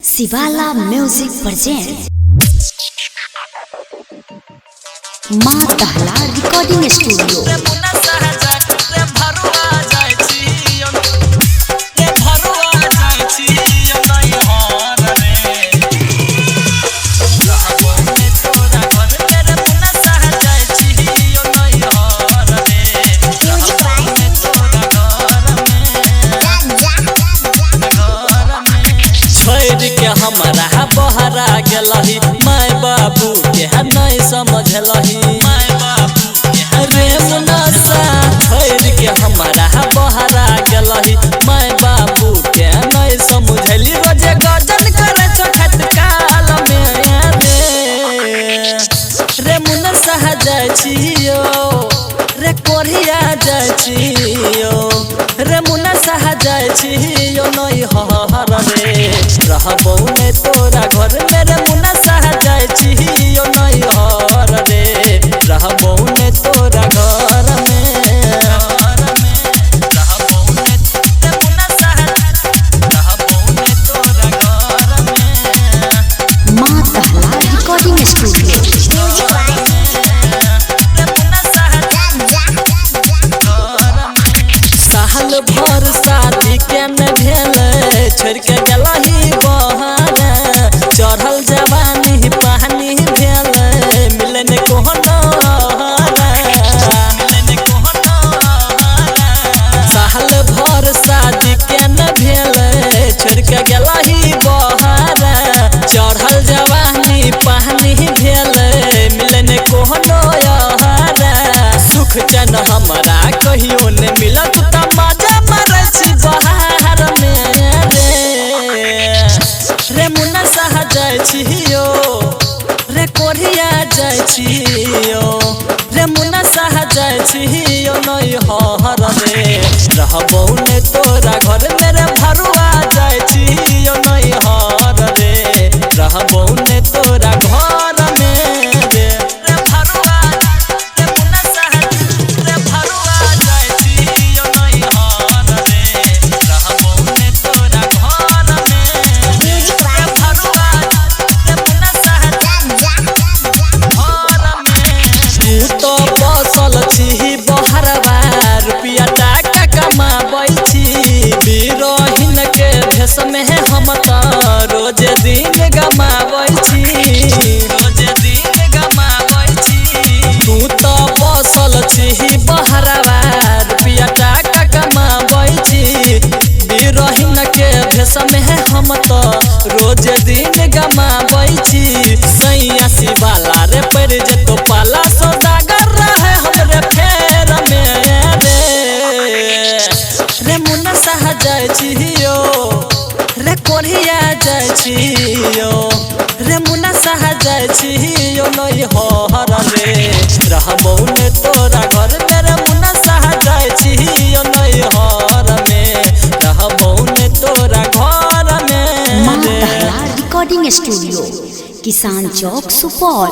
शिवाला music present माँ दहला रिकॉर्डिंग स्टूडियो। हमारा बहरा गलही माय बाबू के नहीं समझलही माय बाबू रे मुनसा भैर के हमारा बहरा गलही माय बाबू के नहीं समझली रोजे गजन करे चखत काल में रे मुनसा जाय छियो रे कोरिया जाय छियो रे मुनसा जाय छियो नहीं हर रे रहबो ने तोरा घर मेरे मुनसा जाय छियो नहीं हर रे रहबो ने तोरा घर में रहबो ने मुनसा रहबो ने तोरा घर में माँ दहला रिकॉर्डिंग स्टूडियो। साल भर शादी के न भेल छोड़ के गलही बहार चढ़ल जवानी पानी भेल मिलन कोहना साल भर शादी के न भेल छोड़ के गलही बहार चढ़ल जवानी पानी भेल मिलन कोहना सुख जन हमारा कहियो न मिलत मजा मरे छी बहार में रे मुनसा जाय छियो रे कोरिया जाय छियो रे मुनसा जाय छियो नहीं हर रे रहबो ने तोरा घर मेरे भरुआ जाय छियो नहीं हर रे रहबो ने तोरा घर में रे भरुआ रे मुनसा रे भरुआ जाय छियो नहीं हर रे रहबो ने तोरा घर में रे भरुआ रे मुनसा तू तो बसल छी बहरवा रुपया टाका कमाबै छी बिरहिन के भेष में हम त रोज दिन गमाबै छी तू तो बसल छी बहरवा रुपया टाका कमाबै छी बिरहिन के भेष में हम त रोज दिन गमाबै छी सैया शिवाला रे पड़ जतो पाला सौदागर रहे हमरे फेर में रे मुनसा जाय छियो रे कोरिया जाय छियो रे मुनसा जाय छियो नहीं हर रे रहबो ने तोरा घर मेरे मुनसा जाय छियो नहीं हर में रहबो ने तोरा घर माँ में दहला रिकॉर्डिंग स्टूडियो, किसान चौक, सुपौल।